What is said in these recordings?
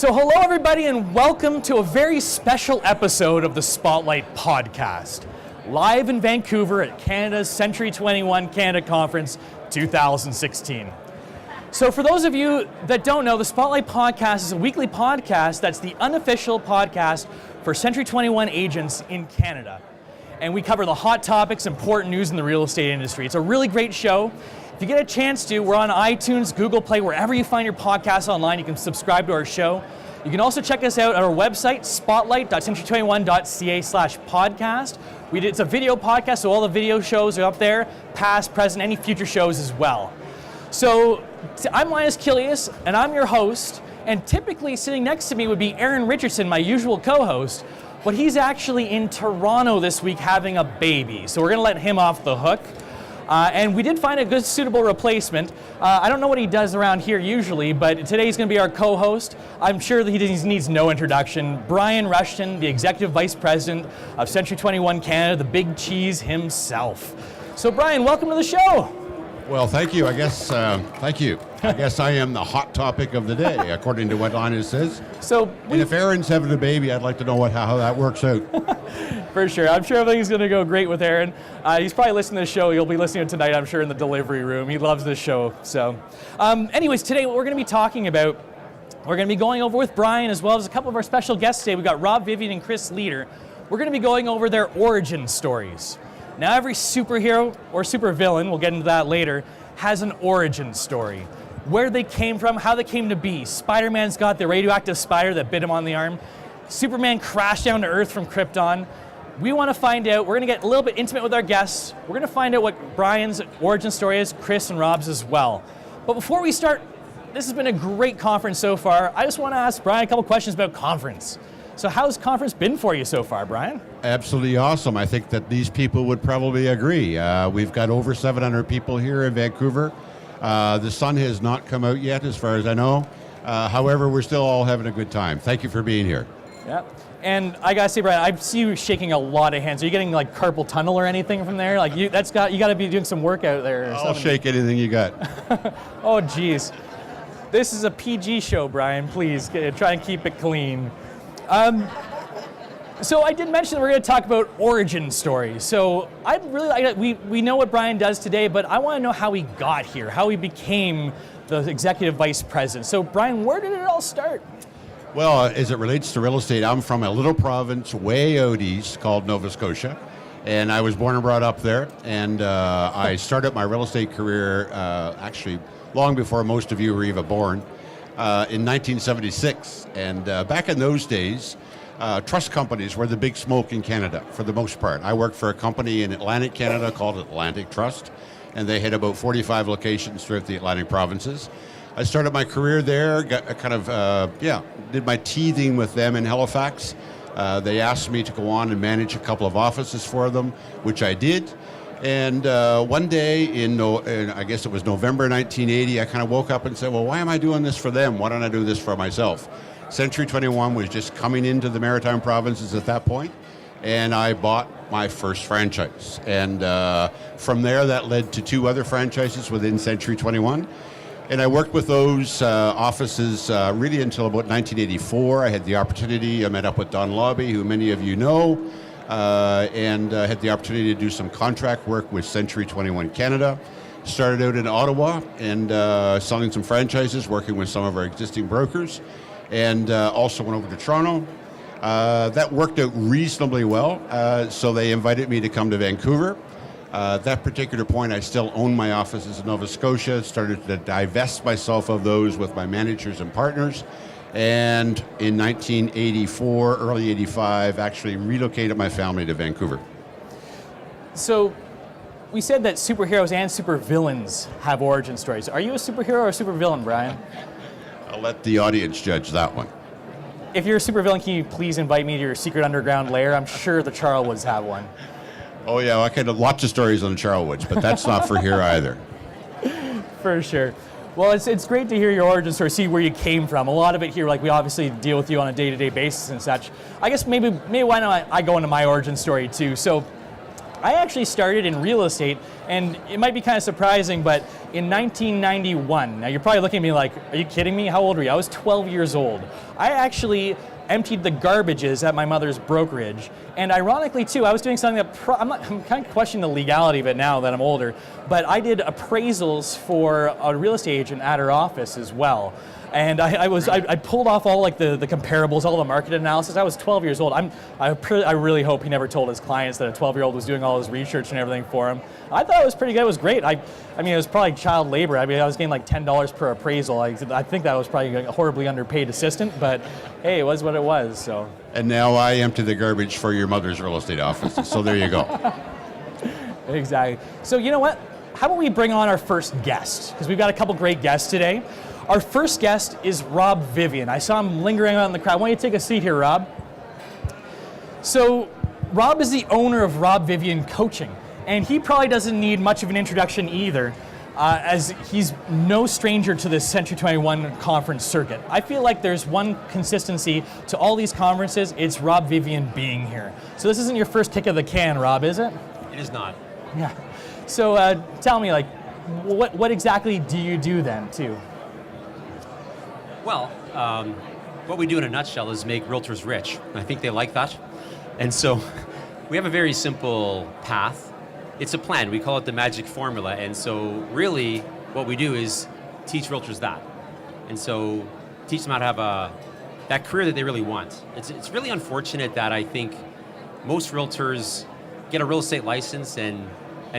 So hello everybody and welcome to a very special episode of the Spotlight Podcast, live in Vancouver at Canada's Century 21 Canada Conference 2016. So for those of you that don't know, the Spotlight Podcast is a weekly podcast that's the unofficial podcast for Century 21 agents in Canada. And we cover the hot topics, important news in the real estate industry. It's a really great show. If you get a chance to, we're on iTunes, Google Play, wherever you find your podcasts online, you can subscribe to our show. You can also check us out at our website, spotlight.century21.ca/podcast. It's a video podcast, so all the video shows are up there, past, present, any future shows as well. So I'm Linus Kilius, and I'm your host, and typically sitting next to me would be Eryn Richardson, my usual co-host, but he's actually in Toronto this week having a baby, so we're going to let him off the hook. And we did find a good suitable replacement. I don't know what he does around here usually, but today he's going to be our co-host. I'm sure that he needs no introduction. Brian Rushton, the Executive Vice President of Century 21 Canada, the big cheese himself. So Brian, welcome to the show. Well, thank you. Thank you. I guess I am the hot topic of the day, according to what Linus says. And if Eryn's having a baby, I'd like to know how that works out. For sure. I'm sure everything's going to go great with Eryn. He's probably listening to the show. He'll be listening tonight, I'm sure, in the delivery room. He loves this show. So, anyways, today what we're going to be talking about, we're going to be going over with Brian as well as a couple of our special guests today. We've got Rob, Vivian, and Chris Leader. We're going to be going over their origin stories. Now, every superhero or supervillain, we'll get into that later, has an origin story. Where they came from, how they came to be. Spider-Man's got the radioactive spider that bit him on the arm. Superman crashed down to Earth from Krypton. We want to find out, we're going to get a little bit intimate with our guests. We're going to find out what Brian's origin story is, Chris and Rob's as well. But before we start, this has been a great conference so far. I just want to ask Brian a couple questions about conference. So how's conference been for you so far, Brian? Absolutely awesome. I think that these people would probably agree. We've got over 700 people here in Vancouver. The sun has not come out yet, as far as I know. However, we're still all having a good time. Thank you for being here. Yeah. And I gotta say, Brian, I see you shaking a lot of hands. Are you getting like carpal tunnel or anything from there? Like you gotta be doing some work out there. I'll shake anything you got. Oh, geez. This is a PG show, Brian. Please try and keep it clean. So I did mention that we're going to talk about origin stories. So we know what Brian does today, but I want to know how he got here, how he became the executive vice president. So Brian, where did it all start? Well, as it relates to real estate, I'm from a little province way out east called Nova Scotia, and I was born and brought up there. And I started my real estate career actually long before most of you were even born. In 1976, and back in those days, trust companies were the big smoke in Canada for the most part. I worked for a company in Atlantic Canada called Atlantic Trust, and they had about 45 locations throughout the Atlantic provinces. I started my career there, did my teething with them in Halifax. They asked me to go on and manage a couple of offices for them, which I did. And one day in I guess it was November 1980, I kind of woke up and said, well, why am I doing this for them? Why don't I do this for myself? Century 21 was just coming into the Maritime provinces at that point, and I bought my first franchise. And from there, that led to 2 other franchises within Century 21. And I worked with those offices really until about 1984. I had the opportunity, I met up with Don Lobby, who many of you know, and had the opportunity to do some contract work with Century 21 Canada. Started out in Ottawa and selling some franchises, working with some of our existing brokers, and also went over to Toronto. That worked out reasonably well, so they invited me to come to Vancouver. At that particular point, I still owned my offices in Nova Scotia, started to divest myself of those with my managers and partners, and in 1984, early 85, actually relocated my family to Vancouver. So we said that superheroes and supervillains have origin stories. Are you a superhero or a supervillain, Brian? I'll let the audience judge that one. If you're a supervillain, can you please invite me to your secret underground lair? I'm sure the Charlewoods have one. Oh yeah, I could have lots of stories on the Charlewoods, but that's not for here either. For sure. Well, it's great to hear your origin story, see where you came from. A lot of it here, like we obviously deal with you on a day-to-day basis and such. I guess maybe why don't I go into my origin story too. So I actually started in real estate, and it might be kind of surprising, but in 1991, now you're probably looking at me like, are you kidding me? How old were you? I was 12 years old. I actually emptied the garbages at my mother's brokerage, and ironically too, I was doing something that I'm kind of questioning the legality of it now that I'm older, but I did appraisals for a real estate agent at her office as well. And I pulled off all like the comparables, all the market analysis. I was 12 years old. I really hope he never told his clients that a 12-year-old was doing all his research and everything for him. I thought it was pretty good. It was great. I mean, it was probably child labor. I mean, I was getting like $10 per appraisal. I think that was probably a horribly underpaid assistant, but hey, it was what it was. So. And now I empty the garbage for your mother's real estate office. So there you go. Exactly. So you know what? How about we bring on our first guest? Because we've got a couple great guests today. Our first guest is Rob Vivian. I saw him lingering out in the crowd. Why don't you take a seat here, Rob? So, Rob is the owner of Rob Vivian Coaching, and he probably doesn't need much of an introduction either, as he's no stranger to the Century 21 conference circuit. I feel like there's one consistency to all these conferences, it's Rob Vivian being here. So this isn't your first kick of the can, Rob, is it? It is not. Yeah. So tell me, like, what exactly do you do then, too? Well, what we do in a nutshell is make realtors rich. I think they like that. And so we have a very simple path. It's a plan. We call it the magic formula. And so really what we do is teach realtors that. And so teach them how to have that career that they really want. It's really unfortunate that I think most realtors get a real estate license and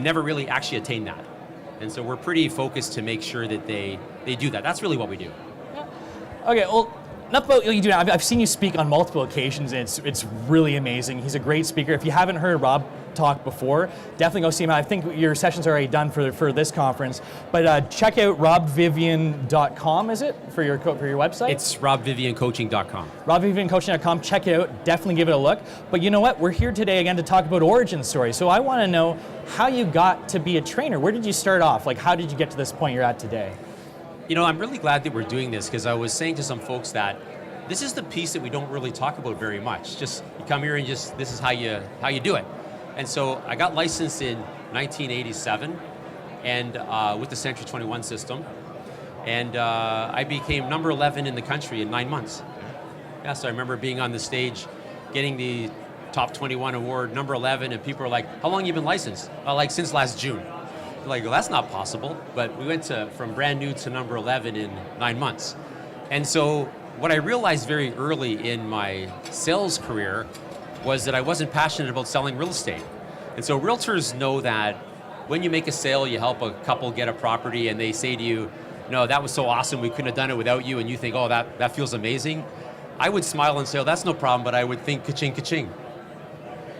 never really actually attain that. And so we're pretty focused to make sure that they do that. That's really what we do. Okay, well, enough about what you do now. I've seen you speak on multiple occasions, and it's really amazing. He's a great speaker. If you haven't heard Rob talk before, definitely go see him. I think your sessions are already done for this conference, but check out robvivian.com, is it, for your website? It's robviviancoaching.com. robviviancoaching.com, check it out, definitely give it a look. But you know what, we're here today again to talk about origin story. So I want to know how you got to be a trainer. Where did you start off? Like, how did you get to this point you're at today? You know, I'm really glad that we're doing this because I was saying to some folks that this is the piece that we don't really talk about very much. Just you come here and just this is how you do it. And so I got licensed in 1987 and with the Century 21 system. And I became number 11 in the country in 9 months. Yeah, so I remember being on the stage, getting the top 21 award, number 11, and people were like, how long have you been licensed? Like since last June. Like, well, that's not possible. But we went from brand new to number 11 in 9 months. And so what I realized very early in my sales career was that I wasn't passionate about selling real estate. And so realtors know that when you make a sale, you help a couple get a property and they say to you, no, that was so awesome, we couldn't have done it without you, and you think, oh, that feels amazing. I would smile and say, oh, that's no problem, but I would think ka-ching, ka-ching.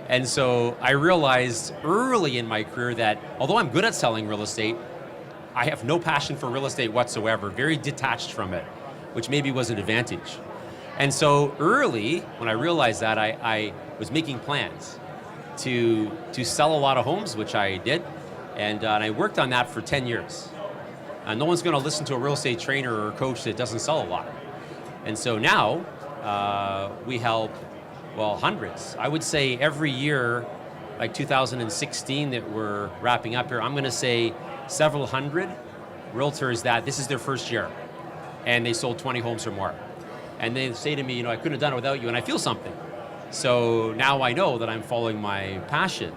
And so I realized early in my career that although I'm good at selling real estate, I have no passion for real estate whatsoever, very detached from it, which maybe was an advantage. And so early, when I realized that, I was making plans to sell a lot of homes, which I did, and I worked on that for 10 years. No one's going to listen to a real estate trainer or a coach that doesn't sell a lot. And so now we help, well, hundreds. I would say every year, like 2016 that we're wrapping up here, I'm going to say several hundred realtors that this is their first year and they sold 20 homes or more. And they say to me, you know, I couldn't have done it without you, and I feel something. So now I know that I'm following my passion,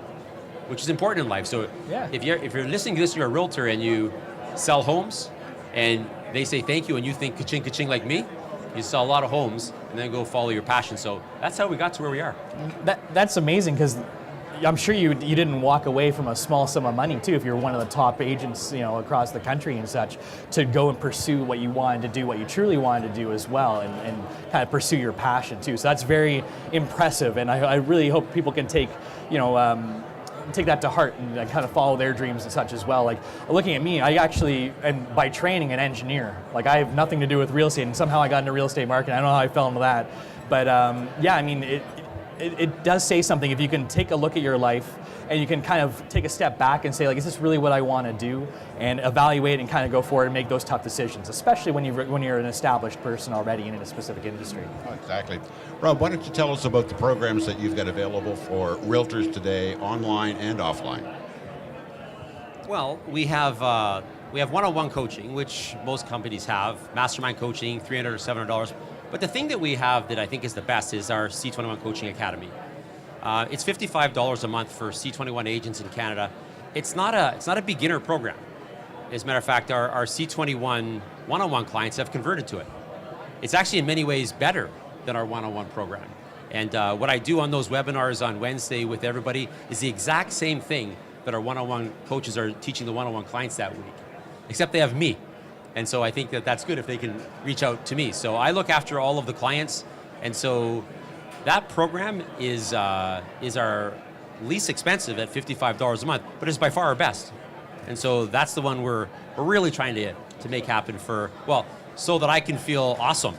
which is important in life. So yeah. if you're listening to this, you're a realtor and you sell homes and they say thank you and you think ka-ching, ka-ching like me, you sell a lot of homes and then go follow your passion. So that's how we got to where we are. That's amazing, because I'm sure you didn't walk away from a small sum of money too if you're one of the top agents, you know, across the country and such, to go and pursue what you wanted to do, what you truly wanted to do as well, and kind of pursue your passion too. So that's very impressive, and I really hope people can take, you know, take that to heart and kind of follow their dreams and such as well. Like, looking at me, I actually am by training an engineer. Like, I have nothing to do with real estate, and somehow I got into real estate marketing. I don't know how I fell into that, but yeah, I mean, it does say something if you can take a look at your life and you can kind of take a step back and say, like, is this really what I want to do? And evaluate and kind of go forward and make those tough decisions, especially when you're an established person already in a specific industry. Oh, exactly. Rob, why don't you tell us about the programs that you've got available for realtors today, online and offline? Well, we have one-on-one coaching, which most companies have, mastermind coaching, $300 or $700. But the thing that we have that I think is the best is our C21 Coaching Academy. It's $55 a month for C21 agents in Canada. It's not a beginner program. As a matter of fact, our C21 one-on-one clients have converted to it. It's actually in many ways better than our one-on-one program. And what I do on those webinars on Wednesday with everybody is the exact same thing that our one-on-one coaches are teaching the one-on-one clients that week, except they have me. And so I think that that's good if they can reach out to me. So I look after all of the clients, and so that program is our least expensive at $55 a month, but it's by far our best. And so that's the one we're really trying to make happen so that I can feel awesome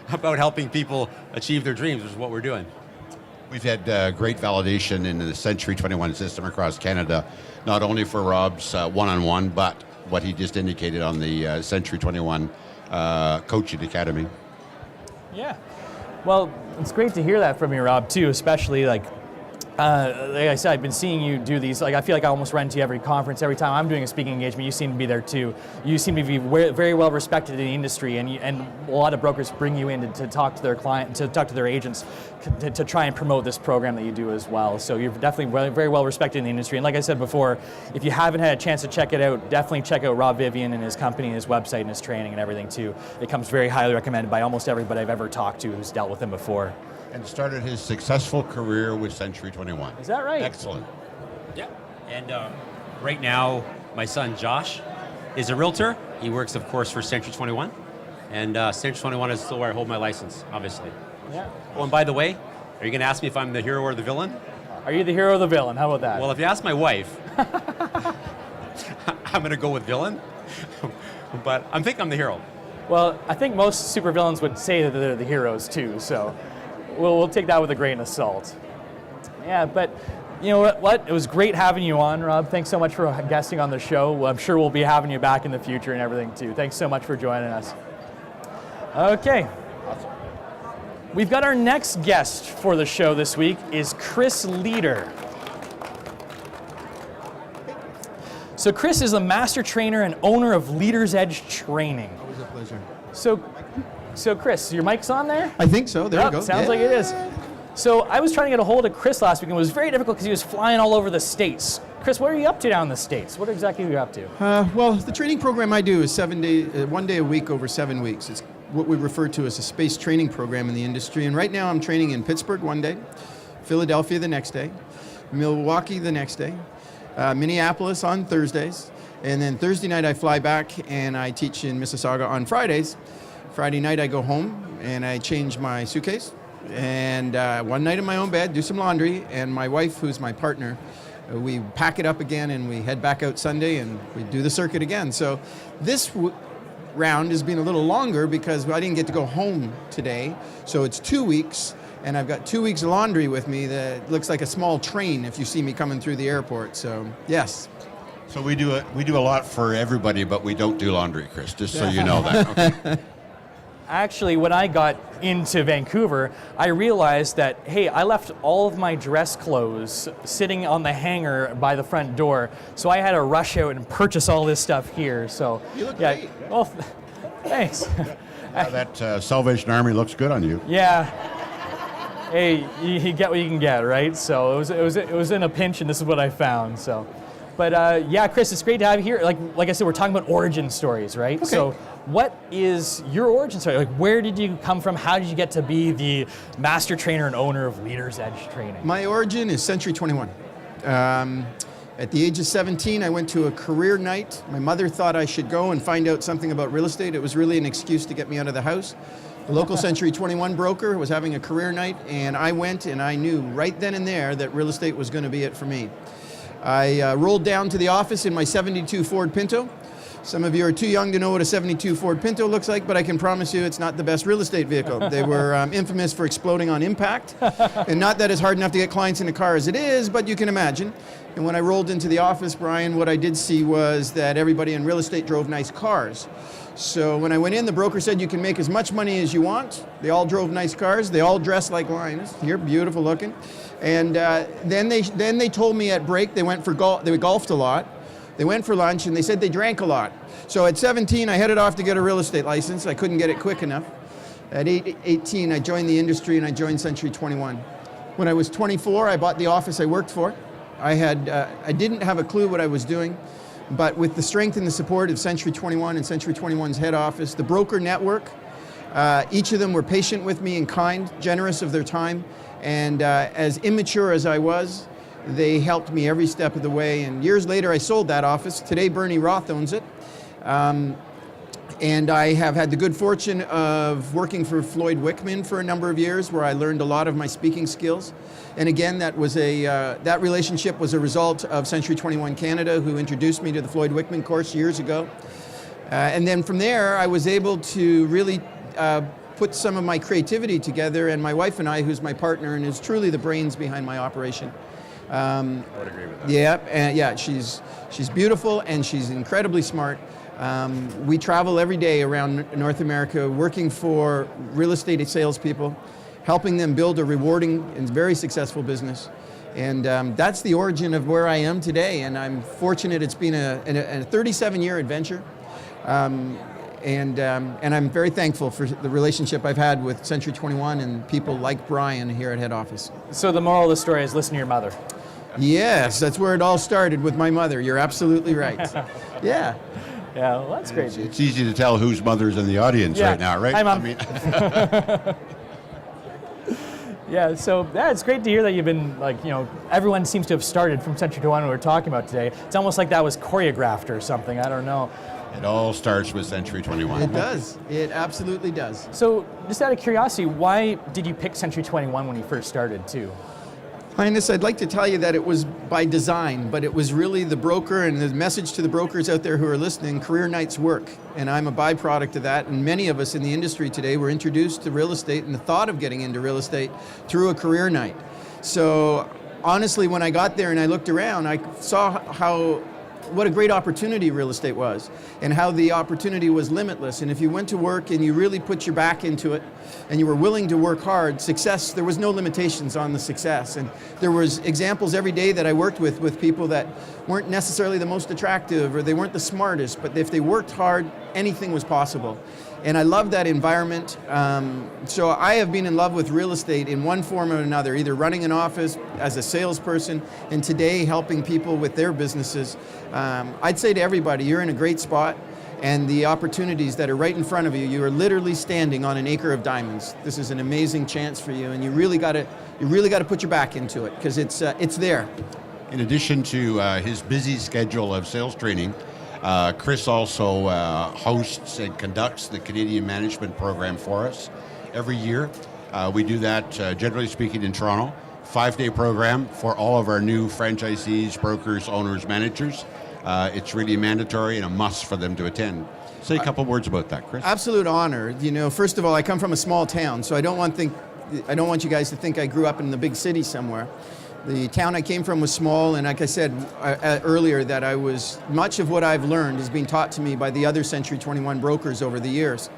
about helping people achieve their dreams, which is what we're doing. We've had great validation in the Century 21 system across Canada, not only for Rob's one-on-one, but what he just indicated on the Century 21 Coaching Academy. Yeah. Well, it's great to hear that from you, Rob, too, especially like I said, I've been seeing you do these. Like, I feel like I almost run to you every conference. Every time I'm doing a speaking engagement, you seem to be there too. You seem to be very well respected in the industry, and a lot of brokers bring you in to talk to their client, to talk to their agents, to try and promote this program that you do as well. So you're definitely very well respected in the industry. And like I said before, if you haven't had a chance to check it out, definitely check out Rob Vivian and his company, and his website, and his training, and everything too. It comes very highly recommended by almost everybody I've ever talked to who's dealt with him before. And started his successful career with Century 21. Is that right? Excellent. Yeah. And right now, my son Josh is a realtor. He works, of course, for Century 21. And Century 21 is still where I hold my license, obviously. Yeah. Oh, and by the way, are you going to ask me if I'm the hero or the villain? Are you the hero or the villain? How about that? Well, if you ask my wife, I'm going to go with villain. But I think I'm the hero. Well, I think most supervillains would say that they're the heroes too, so we'll take that with a grain of salt. Yeah, but you know what? It was great having you on, Rob. Thanks so much for guesting on the show. Well, I'm sure we'll be having you back in the future and everything too. Thanks so much for joining us. Okay. Awesome. We've got our next guest for the show this week is Chris Leader. So Chris is a master trainer and owner of Leader's Edge Training. Always a pleasure. So Chris, your mic's on there? I think so. There we go. Sounds like it is. So I was trying to get a hold of Chris last week, and it was very difficult because he was flying all over the States. Chris, what are you up to down in the States? What exactly are you up to? Well, the training program I do is 7 days, 1 day a week over 7 weeks. It's what we refer to as a space training program in the industry. And right now I'm training in Pittsburgh 1 day, Philadelphia the next day, Milwaukee the next day, Minneapolis on Thursdays, and then Thursday night I fly back and I teach in Mississauga on Fridays. Friday night I go home and I change my suitcase, and one night in my own bed, do some laundry, and my wife, who's my partner, we pack it up again and we head back out Sunday and we do the circuit again. So this round has been a little longer because I didn't get to go home today, so it's 2 weeks. And I've got 2 weeks of laundry with me that looks like a small train if you see me coming through the airport. So, yes. So we do a lot for everybody, but we don't do laundry, Chris, just so you know that. Okay. Actually, when I got into Vancouver, I realized that, hey, I left all of my dress clothes sitting on the hanger by the front door, so I had to rush out and purchase all this stuff here. So, You look yeah, great. well, thanks. That Salvation Army looks good on you. Yeah. Hey, you get what you can get, right? So it was in a pinch, and this is what I found. So, but yeah, Chris, it's great to have you here. Like I said, we're talking about origin stories, right? Okay. So, what is your origin story? Like, where did you come from? How did you get to be the master trainer and owner of Leader's Edge Training? My origin is Century 21. At the age of 17, I went to a career night. My mother thought I should go and find out something about real estate. It was really an excuse to get me out of the house. The local Century 21 broker was having a career night, and I went, and I knew right then and there that real estate was going to be it for me. I rolled down to the office in my 72 Ford Pinto, Some of you are too young to know what a 72 Ford Pinto looks like, but I can promise you it's not the best real estate vehicle. They were infamous for exploding on impact. And not that it's hard enough to get clients in a car as it is, but you can imagine. And when I rolled into the office, Brian, what I did see was that everybody in real estate drove nice cars. So when I went in, the broker said you can make as much money as you want. They all drove nice cars. They all dressed like lions. You're beautiful looking. And then they told me at break they went for they golfed a lot. They went for lunch and they said they drank a lot. So at 17, I headed off to get a real estate license. I couldn't get it quick enough. At 18, I joined the industry and I joined Century 21. When I was 24, I bought the office I worked for. I didn't have a clue what I was doing. But with the strength and the support of Century 21 and Century 21's head office, the broker network, each of them were patient with me and kind, generous of their time, and as immature as I was, they helped me every step of the way. And years later, I sold that office. Today, Bernie Roth owns it. And I have had the good fortune of working for Floyd Wickman for a number of years, where I learned a lot of my speaking skills. And again, that relationship was a result of Century 21 Canada, who introduced me to the Floyd Wickman course years ago. And then from there, I was able to really put some of my creativity together, and my wife and I, who's my partner and is truly the brains behind my operation. I would agree with that. Yeah, she's beautiful and she's incredibly smart. We travel every day around North America working for real estate salespeople, helping them build a rewarding and very successful business. And that's the origin of where I am today. And I'm fortunate it's been a 37-year adventure. And I'm very thankful for the relationship I've had with Century 21 and people like Brian here at head office. So the moral of the story is listen to your mother. Yes, that's where it all started, with my mother. You're absolutely right. Yeah. Yeah, well, that's great. It's easy to tell whose mother's in the audience right now, right? Hi, Mom. I mean, yeah, so it's great to hear that you've been, everyone seems to have started from Century 21 we're talking about today. It's almost like that was choreographed or something, I don't know. it all starts with Century 21. It does. It absolutely does. So just out of curiosity, why did you pick Century 21 when you first started too? Highness, I'd like to tell you that it was by design, but it was really the broker, and the message to the brokers out there who are listening, career nights work. And I'm a byproduct of that, and many of us in the industry today were introduced to real estate and the thought of getting into real estate through a career night. So honestly, when I got there and I looked around, I saw what a great opportunity real estate was, and how the opportunity was limitless. And if you went to work and you really put your back into it and you were willing to work hard, there was no limitations on the success. And there was examples every day that I worked with people that weren't necessarily the most attractive or they weren't the smartest, but if they worked hard, anything was possible. And I love that environment. So I have been in love with real estate in one form or another, either running an office as a salesperson, and today helping people with their businesses. I'd say to everybody, you're in a great spot, and the opportunities that are right in front of you, you are literally standing on an acre of diamonds. This is an amazing chance for you, and you really got to put your back into it, because it's there. In addition to his busy schedule of sales training, Chris also hosts and conducts the Canadian Management Program for us every year. We do that, generally speaking, in Toronto. 5-day program for all of our new franchisees, brokers, owners, managers. It's really mandatory and a must for them to attend. Say a couple words about that, Chris. Absolute honor. First of all, I come from a small town, so I don't want you guys to think I grew up in the big city somewhere. The town I came from was small, and like I said earlier, that much of what I've learned is being taught to me by the other Century 21 brokers over the years.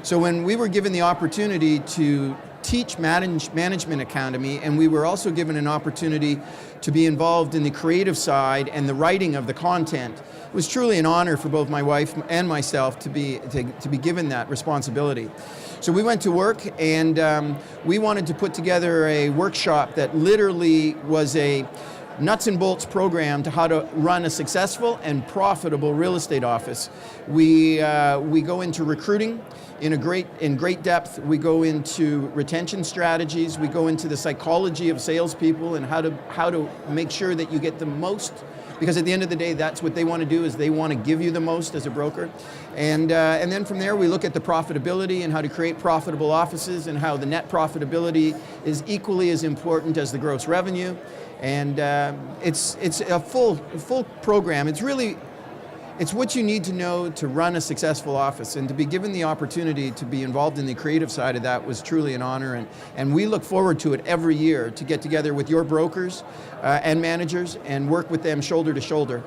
So when we were given the opportunity to teach Management Academy, and we were also given an opportunity to be involved in the creative side and the writing of the content, it was truly an honor for both my wife and myself to be given that responsibility. So we went to work, and we wanted to put together a workshop that literally was a nuts and bolts program to how to run a successful and profitable real estate office. We go into recruiting in great depth. We go into retention strategies. We go into the psychology of salespeople and how to make sure that you get the most. Because at the end of the day, that's what they want to do, is they want to give you the most as a broker. And then from there, we look at the profitability and how to create profitable offices, and how the net profitability is equally as important as the gross revenue. And it's a full program. It's really It's what you need to know to run a successful office, and to be given the opportunity to be involved in the creative side of that was truly an honor, and we look forward to it every year to get together with your brokers and managers and work with them shoulder to shoulder.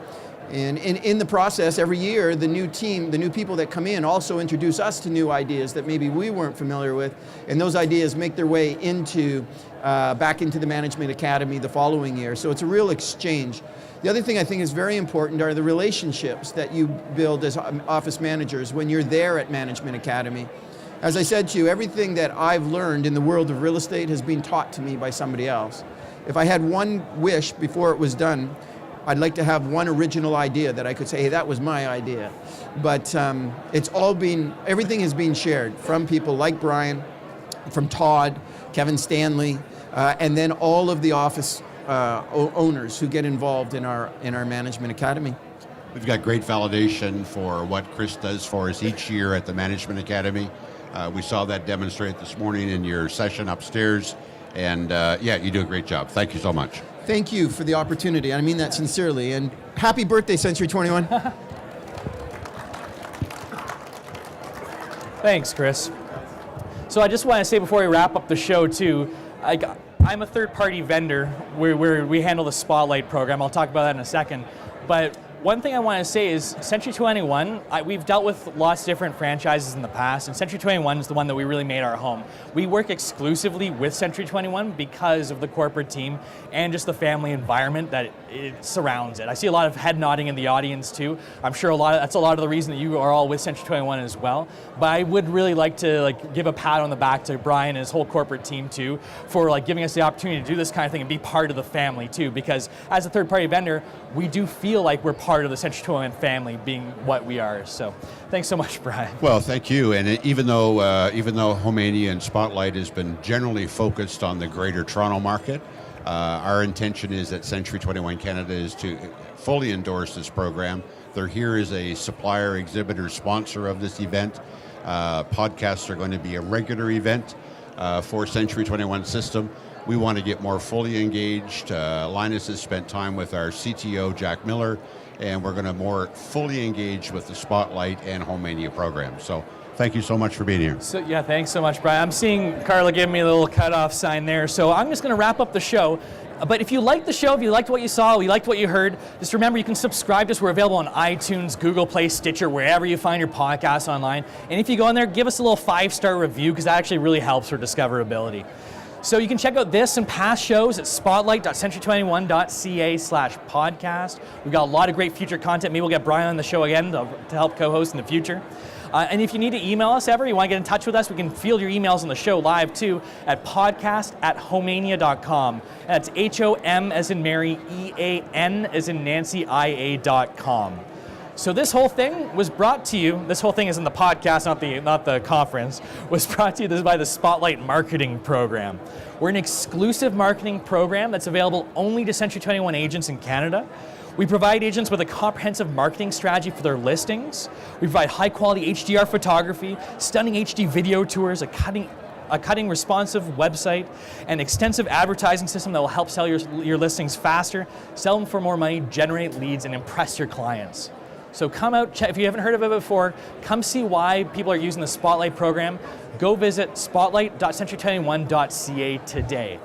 And in the process, every year, the new team, the new people that come in also introduce us to new ideas that maybe we weren't familiar with, and those ideas make their way into back into the Management Academy the following year. So it's a real exchange. The other thing I think is very important are the relationships that you build as office managers when you're there at Management Academy. As I said to you, everything that I've learned in the world of real estate has been taught to me by somebody else. If I had one wish before it was done, I'd like to have one original idea that I could say, hey, that was my idea. But it's all been, everything has been shared from people like Brian, from Todd, Kevin Stanley, and then all of the office owners who get involved in our Management Academy. We've got great validation for what Chris does for us each year at the Management Academy. We saw that demonstrate this morning in your session upstairs. And yeah, you do a great job. Thank you so much. Thank you for the opportunity. I mean that sincerely. And happy birthday, Century 21. Thanks, Chris. So I just want to say before we wrap up the show too, I'm a third-party vendor where we handle the Spotlight program. I'll talk about that in a second. But one thing I want to say is Century 21, we've dealt with lots of different franchises in the past, and Century 21 is the one that we really made our home. We work exclusively with Century 21 because of the corporate team and just the family environment that it surrounds it. I see a lot of head nodding in the audience too. I'm sure that's a lot of the reason that you are all with Century 21 as well. But I would really like to give a pat on the back to Brian and his whole corporate team too for giving us the opportunity to do this kind of thing and be part of the family too, because as a third-party vendor, we do feel like we're part of the Century 21 family being what we are. So thanks so much, Brian. Well, thank you. And even though Homeania and Spotlight has been generally focused on the Greater Toronto market, our intention is that Century 21 Canada is to fully endorse this program. They're here as a supplier, exhibitor, sponsor of this event. Podcasts are going to be a regular event for Century 21 system. We want to get more fully engaged. Linus has spent time with our CTO, Jack Miller, and we're going to more fully engage with the Spotlight and Homeania program. So thank you so much for being here. So yeah, thanks so much, Brian. I'm seeing Carla give me a little cutoff sign there. So I'm just going to wrap up the show. But if you liked the show, if you liked what you saw, you liked what you heard, just remember you can subscribe to us. We're available on iTunes, Google Play, Stitcher, wherever you find your podcasts online. And if you go in there, give us a little 5-star review, because that actually really helps for discoverability. So you can check out this and past shows at spotlight.century21.ca/podcast. We've got a lot of great future content. Maybe we'll get Brian on the show again to help co-host in the future. And if you need to email us ever, you want to get in touch with us, we can field your emails on the show live too at podcast@homania.com. That's HOM as in Mary, EAN as in Nancy, IA.com. So this whole thing was brought to you, this whole thing is in the podcast, not the conference, was brought to you by the Spotlight Marketing Program. We're an exclusive marketing program that's available only to Century 21 agents in Canada. We provide agents with a comprehensive marketing strategy for their listings. We provide high quality HDR photography, stunning HD video tours, a cutting responsive website, an extensive advertising system that will help sell your listings faster, sell them for more money, generate leads, and impress your clients. So come out, check, if you haven't heard of it before, come see why people are using the Spotlight program. Go visit spotlight.century21.ca today.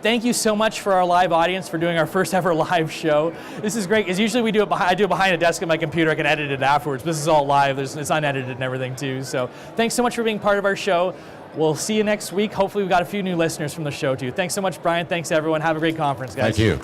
Thank you so much for our live audience for doing our first ever live show. This is great, because usually I do it behind a desk at my computer. I can edit it afterwards. This is all live. It's unedited and everything too. So thanks so much for being part of our show. We'll see you next week. Hopefully we've got a few new listeners from the show too. Thanks so much, Brian. Thanks everyone. Have a great conference, guys. Thank you.